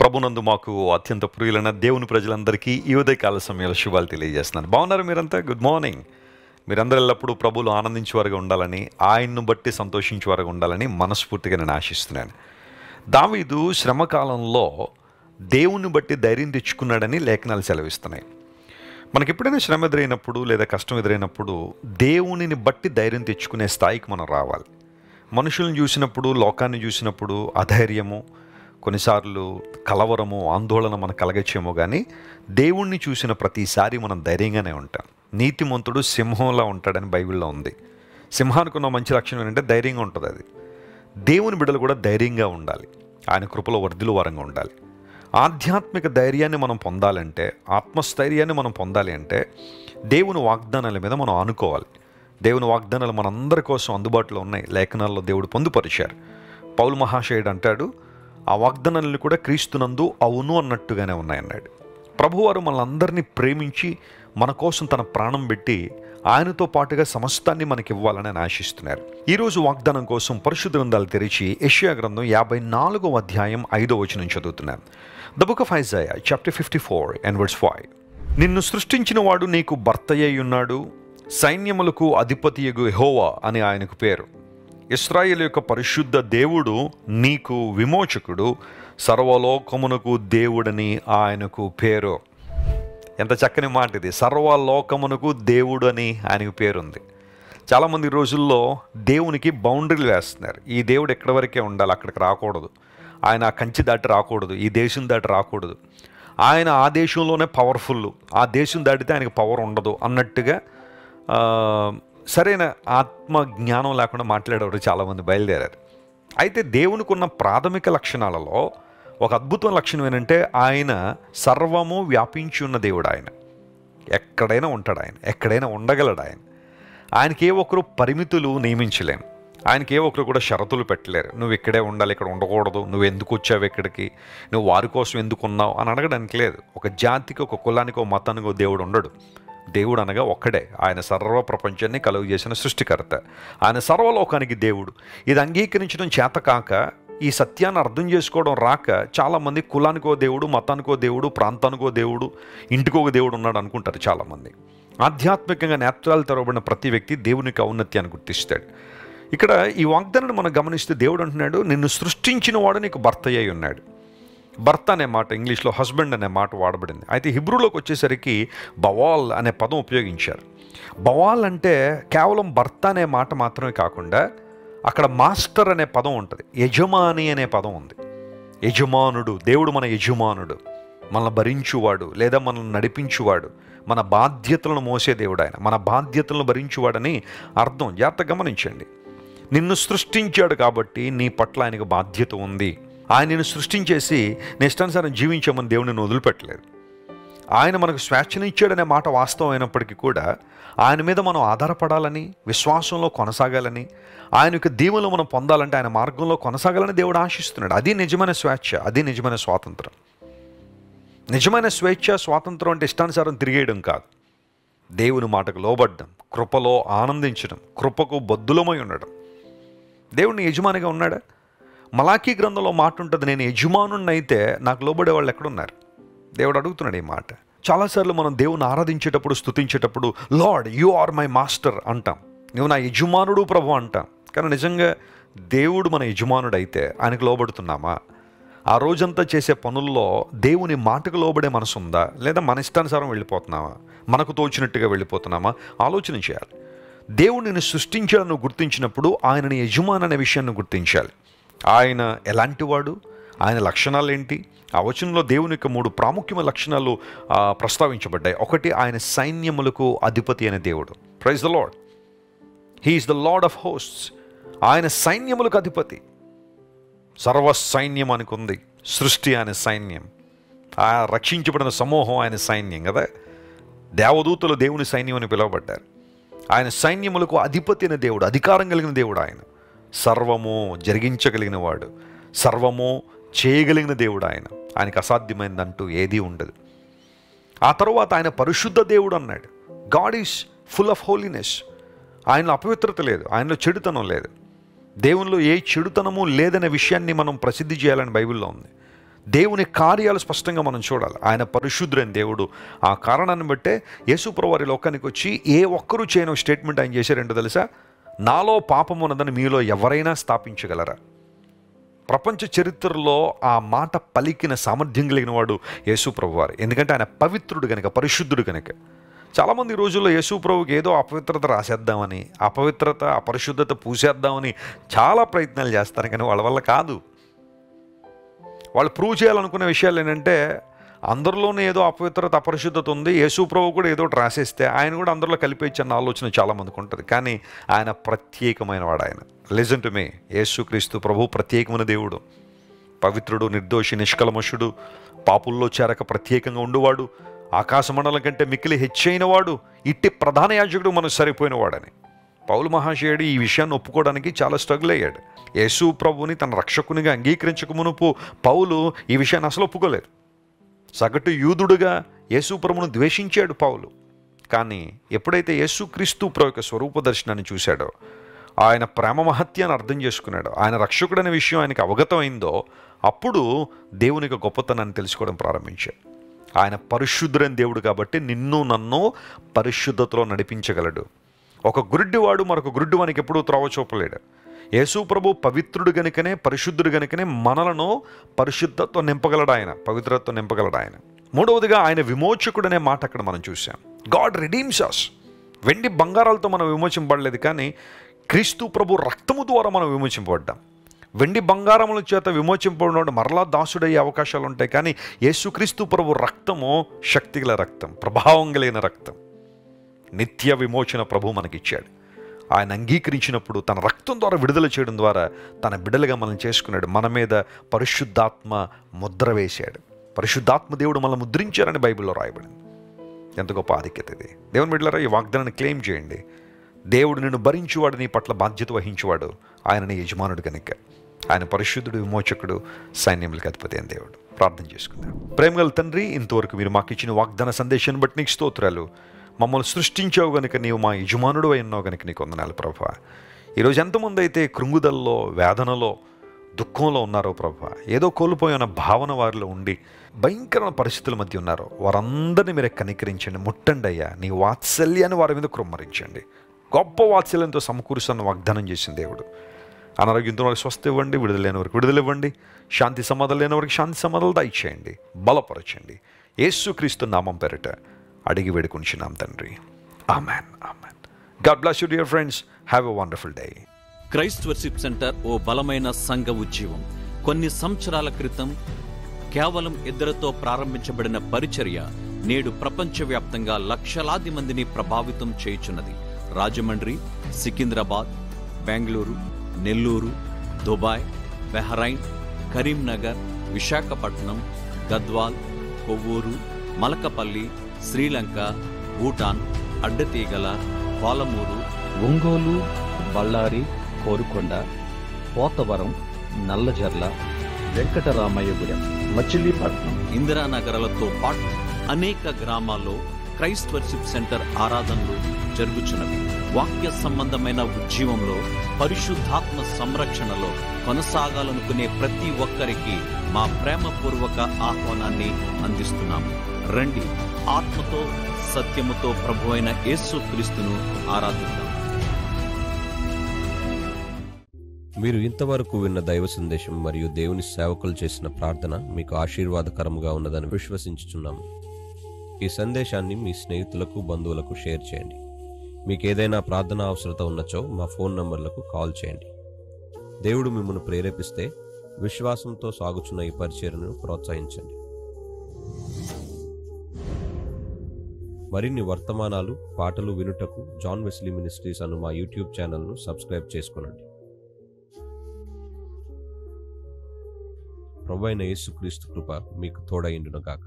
ప్రభునందు మాకు అత్యంత ప్రియులైన దేవుని ప్రజలందరికీ ఈ ఉదయకాల సమయంలో శుభాలు తెలియజేస్తున్నాను. బాగున్నారు మీరంతా? Good morning. మీరందరూ ఎల్లప్పుడూ ప్రభువులు ఆనందించేవారుగా ఉండాలని, ఆయన్ను బట్టి సంతోషించేవారుగా ఉండాలని మనస్ఫూర్తిగా నేను ఆశిస్తున్నాను. దావీదు శ్రమకాలంలో దేవుని బట్టి ధైర్యం తెచ్చుకున్నాడని లేఖనాలు సెలవిస్తున్నాయి. మనకి ఎప్పుడైనా శ్రమ ఎదురైనప్పుడు లేదా కష్టం ఎదురైనప్పుడు దేవునిని బట్టి ధైర్యం తెచ్చుకునే స్థాయికి మనం రావాలి. మనుషులను చూసినప్పుడు, లోకాన్ని చూసినప్పుడు అధైర్యము, కొన్నిసార్లు కలవరము, ఆందోళన మనకు కలగచ్చేమో, కానీ దేవుణ్ణి చూసిన ప్రతిసారి మనం ధైర్యంగానే ఉంటాం. నీతిమంతుడు సింహంలా ఉంటాడని బైబిల్లో ఉంది. సింహానికి ఉన్న మంచి లక్షణం ఏంటంటే ధైర్యంగా ఉంటుంది. అది దేవుని బిడ్డలు కూడా ధైర్యంగా ఉండాలి, ఆయన కృపలో వర్ధిల్లు వారంగా ఉండాలి. ఆధ్యాత్మిక ధైర్యాన్ని మనం పొందాలంటే, ఆత్మస్థైర్యాన్ని మనం పొందాలి అంటే దేవుని వాగ్దానాల మీద మనం ఆనుకోవాలి. దేవుని వాగ్దానాలు మనందరి కోసం అందుబాటులో ఉన్నాయి. లేఖనాల్లో దేవుడు పొందుపరిచారు. పౌలు మహాశయుడు అంటాడు, ఆ వాగ్దానాలను కూడా క్రీస్తునందు అవును అన్నట్టుగానే ఉన్నాయన్నాడు. ప్రభువారు మనల్ని ప్రేమించి మన కోసం తన ప్రాణం పెట్టి ఆయనతో పాటుగా సమస్తాన్ని మనకి ఇవ్వాలని ఆయన ఆశిస్తున్నారు. ఈరోజు వాగ్దానం కోసం పరిశుద్ధ గ్రంథాలు తెరిచి యెషయా గ్రంథం 54వ అధ్యాయం 5వ వచనం చదువుతున్నాను. The book of Isaiah chapter 54 and verse 5. నిన్ను సృష్టించిన వాడు నీకు భర్తయ్య ఉన్నాడు, సైన్యములకు అధిపతియగు యెహోవా అని ఆయనకు పేరు. ఇశ్రాయేలు యొక్క పరిశుద్ధ దేవుడు నీకు విమోచకుడు, సర్వలోకమునకు దేవుడని ఆయనకు పేరు. ఎంత చక్కని మాట ఇది! సర్వలోకమునకు దేవుడు అని ఆయనకు పేరుంది. చాలామంది రోజుల్లో దేవునికి బౌండరీలు వేస్తున్నారు. ఈ దేవుడు ఎక్కడి వరకే ఉండాలి, అక్కడికి రాకూడదు, ఆయన ఆ కంచి దాటి రాకూడదు, ఈ దేశం దాటి రాకూడదు, ఆయన ఆ దేశంలోనే పవర్ఫుల్, ఆ దేశం దాటితే ఆయనకు పవర్ ఉండదు అన్నట్టుగా సరైన ఆత్మ జ్ఞానం లేకుండా మాట్లాడేవారు చాలామంది బయలుదేరారు. అయితే దేవునికి ఉన్న ప్రాథమిక లక్షణాలలో ఒక అద్భుతమైన లక్షణం ఏంటంటే ఆయన సర్వము వ్యాపించి ఉన్న దేవుడు. ఆయన ఎక్కడైనా ఉంటాడు, ఆయన ఎక్కడైనా ఉండగలడు. ఆయనకి ఏ ఒక్కరు పరిమితులు నియమించలేము, ఆయనకి ఏ ఒక్కరు కూడా షరతులు పెట్టలేరు. నువ్వు ఇక్కడే ఉండాలి, ఇక్కడ ఉండకూడదు, నువ్వు ఎందుకు వచ్చావు ఇక్కడికి, నువ్వు వారి కోసం ఎందుకు ఉన్నావు అని అడగడానికి లేదు. ఒక జాతికి, ఒక కులానికి, ఒక మతానికి దేవుడు ఉండడు. దేవుడు అనగా ఒక్కడే. ఆయన సర్వ ప్రపంచాన్ని కలుగు చేసిన సృష్టికర్త, ఆయన సర్వలోకానికి దేవుడు. ఇది అంగీకరించడం చేత కాక, ఈ సత్యాన్ని అర్థం చేసుకోవడం రాక చాలామంది కులానికో దేవుడు, మతానికో దేవుడు, ప్రాంతానికో దేవుడు, ఇంటికో దేవుడు ఉన్నాడు అనుకుంటారు చాలామంది. ఆధ్యాత్మికంగా నేత్రాలు తెరవబడిన ప్రతి వ్యక్తి దేవునికి ఔన్నత్యాన్ని గుర్తిస్తాడు. ఇక్కడ ఈ వాగ్దానాన్ని మనం గమనిస్తే దేవుడు అంటున్నాడు, నిన్ను సృష్టించిన వాడు నీకు భర్త అయి ఉన్నాడు. భర్త అనే మాట ఇంగ్లీష్లో హస్బెండ్ అనే మాట వాడబడింది. అయితే హిబ్రూలోకి వచ్చేసరికి బవాల్ అనే పదం ఉపయోగించారు. బవాల్ అంటే కేవలం భర్త అనే మాట మాత్రమే కాకుండా అక్కడ మాస్టర్ అనే పదం ఉంటుంది, యజమాని అనే పదం ఉంది. యజమానుడు, దేవుడు మన యజమానుడు, మనల్ని భరించువాడు లేదా మనల్ని నడిపించువాడు, మన బాధ్యతలను మోసే దేవుడు ఆయన, మన బాధ్యతలను భరించువాడని అర్థం. జాగ్రత్తగా గమనించండి. నిన్ను సృష్టించాడు కాబట్టి నీ పట్ల ఆయనకు బాధ్యత ఉంది. ఆయన నిన్ను సృష్టించేసి నిష్టానుసారం జీవించామని దేవుడిని వదిలిపెట్టలేదు. ఆయన మనకు స్వేచ్ఛనిచ్చాడనే మాట వాస్తవం అయినప్పటికీ కూడా ఆయన మీద మనం ఆధారపడాలని, విశ్వాసంలో కొనసాగాలని, ఆయన యొక్క దీవెనలో మనం పొందాలంటే ఆయన మార్గంలో కొనసాగాలని దేవుడు ఆశిస్తున్నాడు. అది నిజమైన స్వేచ్ఛ, అది నిజమైన స్వాతంత్రం. నిజమైన స్వేచ్ఛ, స్వాతంత్రం అంటే ఇష్టానుసారం తిరిగేయడం కాదు, దేవుని మాటకు లోబడ్డం, కృపలో ఆనందించడం, కృపకు బద్దులమై ఉండడం. దేవుడిని యజమానిగా ఉన్నాడా? మలాకీ గ్రంథంలో మాట ఉంటుంది, నేను యజమానుణ్ణి అయితే నాకు లోబడే వాళ్ళు ఎక్కడున్నారు? దేవుడు అడుగుతున్నాడు ఈ మాట. చాలాసార్లు మనం దేవుని ఆరాధించేటప్పుడు, స్తుతించేటప్పుడు lord you are my master అంటాం, నువ్వు నా యజమానుడు ప్రభు అంటాం. కానీ నిజంగా దేవుడు మన యజమానుడు అయితే ఆయనకు లోబడుతున్నామా? ఆ రోజంతా చేసే పనుల్లో దేవుని మాటకు లోబడే మనసు ఉందా, లేదా మన ఇష్టానుసారం వెళ్ళిపోతున్నామా, మనకు తోచినట్టుగా వెళ్ళిపోతున్నామా? ఆలోచన చేయాలి. దేవుడు నిన్ను సృష్టించాలని నువ్వు గుర్తించినప్పుడు ఆయనని యజమాని అనే విషయాన్ని గుర్తించాలి. ఆయన ఎలాంటి వాడు, ఆయన లక్షణాలు ఏంటి? ఆ వచనంలో దేవుని యొక్క 3 ప్రాముఖ్యమైన లక్షణాలు ప్రస్తావించబడ్డాయి. ఒకటి, ఆయన సైన్యములకు అధిపతి అనే దేవుడు. Praise the Lord. He is the Lord of hosts. ఆయన సైన్యములకు అధిపతి. సర్వ సైన్యం అనుకుంది, సృష్టి ఆయన సైన్యం, ఆ రక్షించబడిన సమూహం ఆయన సైన్యం కదా. దేవదూతలు దేవుని సైన్యం అని పిలువబడ్డారు. ఆయన సైన్యములకు అధిపతి అనే దేవుడు, అధికారం కలిగిన దేవుడు. ఆయన సర్వము జరిగించగలిగిన వాడు, సర్వము చేయగలిగిన దేవుడు. ఆయనకు అసాధ్యమైందంటూ ఏదీ ఉండదు. ఆ తర్వాత ఆయన పరిశుద్ధ దేవుడు అన్నాడు. God is full of holiness. ఆయనలో అపవిత్రత లేదు, ఆయనలో చెడుతనం లేదు. దేవునిలో ఏ చెడుతనము లేదనే విషయాన్ని మనం ప్రసిద్ధి చేయాలని బైబిల్లో ఉంది. దేవుని కార్యాలు స్పష్టంగా మనం చూడాలి. ఆయన పరిశుద్ధుడైన దేవుడు. ఆ కారణాన్ని బట్టే యేసుప్రభువు వారి లోకానికి వచ్చి ఏ ఒక్కరూ చేయని ఒక స్టేట్మెంట్ ఆయన చేశారేంటో తెలుసా? నాలో పాపం ఉన్నదని మీలో ఎవరైనా స్థాపించగలరా? ప్రపంచ చరిత్రలో ఆ మాట పలికిన సామర్థ్యం కలిగిన వాడు యేసుప్రభువు వారు. ఎందుకంటే ఆయన పవిత్రుడు కనుక, పరిశుద్ధుడు కనుక. చాలామంది ఈ రోజుల్లో యేసుప్రభువుకి ఏదో అపవిత్రత రాసేద్దామని, అపవిత్రత అపరిశుద్ధత పూసేద్దామని చాలా ప్రయత్నాలు చేస్తారు, కానీ వాళ్ళ వల్ల కాదు. వాళ్ళు ప్రూవ్ చేయాలనుకునే విషయాలు ఏంటంటే, అందరిలోనే ఏదో అపవిత్రత అపరిశుద్ధత ఉంది, యేసుప్రభువు కూడా ఏదో రాసేస్తే ఆయన కూడా అందరిలో కలిపేయచ్చు అన్న ఆలోచన చాలామందికి ఉంటుంది. కానీ ఆయన ప్రత్యేకమైన వాడు. ఆయన లిజన్ టు మీ, యేసుక్రీస్తు ప్రభు ప్రత్యేకమైన దేవుడు, పవిత్రుడు, నిర్దోషి, నిష్కల్మషుడు, పాపుల్లో చేరక ప్రత్యేకంగా ఉండేవాడు, ఆకాశమండలం కంటే మిక్కిలి హెచ్చైన వాడు, ఇట్టి ప్రధాన యాజకుడు మనకు సరిపోయినవాడని పౌలు మహాశయుడు ఈ విషయాన్ని ఒప్పుకోవడానికి చాలా స్ట్రగుల్ అయ్యాడు. యేసు ప్రభుని తన రక్షకునిగా అంగీకరించక మునుపు పౌలు ఈ విషయాన్ని అసలు ఒప్పుకోలేదు. సగటు యూదుడుగా యేసు ప్రభును ద్వేషించాడు పౌలు. కానీ ఎప్పుడైతే యేసుక్రీస్తు ప్రభు యొక్క స్వరూప దర్శనాన్ని చూశాడో, ఆయన ప్రేమ మహత్యాన్ని అర్థం చేసుకున్నాడో, ఆయన రక్షకుడనే విషయం ఆయనకు అవగతమైందో, అప్పుడు దేవుని యొక్క గొప్పతనాన్ని తెలుసుకోవడం ప్రారంభించాడు. ఆయన పరిశుద్ధుడైన దేవుడు కాబట్టి నిన్ను నన్ను పరిశుద్ధతలో నడిపించగలడు. ఒక గురుడ్డివాడు మరొక గురుడ్డివానికి ఎప్పుడూ త్రోవ చూపలేడు. యేసు ప్రభు పవిత్రుడు గనుకనే, పరిశుద్ధుడు గనుకనే మనలను పరిశుద్ధతో నింపగలడు ఆయన, పవిత్రతతో నింపగలడు ఆయన. మూడవదిగా ఆయన విమోచకుడు అనే మాట అక్కడ మనం చూసాం. God redeems us. వెండి బంగారాలతో మనం విమోచింపబడలేదు, కానీ క్రీస్తు ప్రభు రక్తము ద్వారా మనం విమోచింపబడ్డాం. వెండి బంగారముల చేత విమోచింపబడినోడు మరలా దాసుడయ్యే అవకాశాలు ఉంటాయి, కానీ యేసుక్రీస్తు ప్రభు రక్తము శక్తిగల రక్తం, ప్రభావం కలిగిన రక్తం. నిత్య విమోచన ప్రభు మనకిచ్చాడు. ఆయన అంగీకరించినప్పుడు తన రక్తం ద్వారా విడుదల చేయడం ద్వారా తన బిడ్డలుగా మనం చేసుకున్నాడు. మన మీద పరిశుద్ధాత్మ ముద్ర వేశాడు. పరిశుద్ధాత్మ దేవుడు మనల్ని ముద్రించారని బైబిల్లో రాయబడింది. ఎంత గొప్ప ఆధిక్యత ఇది! దేవుని బిడ్డలారా, ఈ వాగ్దానాన్ని క్లెయిమ్ చేయండి. దేవుడు నిన్ను భరించువాడు, నీ పట్ల బాధ్యత వహించువాడు. ఆయన నీ యజమానుడు కనుక. ఆయన పరిశుద్ధుడు, విమోచకుడు, సైన్యములకు అధిపతి అయిన దేవుడు. ప్రార్థన చేసుకుందాం. ప్రేమగల తండ్రి, ఇంతవరకు మీరు మాకు ఇచ్చిన వాగ్దాన సందేశాన్ని బట్టి నీకు స్తోత్రాలు. మమ్మల్ని సృష్టించావు గనుక, నీవు మా యజమానుడు అయినావు గనుక నీకు వందనాలు ప్రభువా. ఈరోజు ఎంతమంది అయితే కృంగుదల్లో, వేదనలో, దుఃఖంలో ఉన్నారో ప్రభువా, ఏదో కోల్పోయిన భావన వారిలో ఉండి భయంకరమైన పరిస్థితుల మధ్య ఉన్నారో, వారందరినీ మీరు కనికరించండి, ముట్టండి అయ్యా. నీ వాత్సల్యాన్ని వారి మీద కృమ్మరించండి. గొప్ప వాత్సల్యంతో సమకూరుస్తున్న వాగ్దానం చేసిన దేవుడు. అనారోగ్యంతో వారికి స్వస్థ ఇవ్వండి, విడుదల లేని వారికి విడుదల ఇవ్వండి, శాంతి సమాధానం లేని వారికి శాంతి సమాధానాలు దయచేయండి, బలపరచండి. యేసుక్రీస్తు నామం పేరిట అడిగి వేడుకుంటున్నాం తండ్రి. Amen, amen. God bless you dear friends. Have a wonderful day. Christ worship centre ఓ బలమైన సంఘ ఉజ్జీవం. కొన్ని సంవత్సరాల క్రితం కేవలం 2తో ప్రారంభించబడిన పరిచర్య నేడు ప్రపంచవ్యాప్తంగా లక్షలాది మందిని ప్రభావితం చేయుచున్నది. రాజమండ్రి, సికింద్రాబాద్, బెంగళూరు, నెల్లూరు, దుబాయ్, బెహ్రైన్, కరీంనగర్, విశాఖపట్నం, గద్వాల్, కొవ్వూరు, మలకపల్లి, శ్రీలంక, భూటాన్, అడ్డతీగల, పాలమూరు, ఒంగోలు, బళ్ళారి, కోరుకొండ, పోతవరం, నల్లజర్ల, వెంకటరామయ్యగూడెం, మచిలీపట్నం, ఇందిరానగర్లతో పాటు అనేక గ్రామాల్లో క్రైస్ట్ వర్షిప్ సెంటర్ ఆరాధనలు జరుగుచున్నవి. వాక్య సంబంధమైన ఉజ్జీవంలో, పరిశుద్ధాత్మ సంరక్షణలో కొనసాగాలనుకునే ప్రతి ఒక్కరికి మా ప్రేమపూర్వక ఆహ్వానాన్ని అందిస్తున్నాము. రండి, ఆత్మతో సత్యముతో ప్రభు అయిన యేసుక్రీస్తును ఆరాధిద్దాం. మీరు ఇంతవరకు విన్న దైవ సందేశం మరియు దేవుని సేవకులు చేసిన ప్రార్థన మీకు ఆశీర్వాదకరముగా ఉన్నదని విశ్వసించుచున్నాము. ఈ సందేశాన్ని మీ స్నేహితులకు, బంధువులకు షేర్ చేయండి. మీకు ఏదైనా ప్రార్థన అవసరత ఉన్నచో మా ఫోన్ నంబర్లకు కాల్ చేయండి. దేవుడు మిమ్మల్ని ప్రేరేపిస్తే విశ్వాసంతో సాగుచున్న ఈ పరిచర్యను ప్రోత్సహించండి. మరిన్ని వర్తమానాలు, పాటలు వినుటకు జాన్ వెస్లీ మినిస్ట్రీస్ అను మా యూట్యూబ్ ఛానల్ను సబ్స్క్రైబ్ చేసుకోనండి. ప్రభువైన యేసుక్రీస్తు కృప మీకు తోడైండును గాక.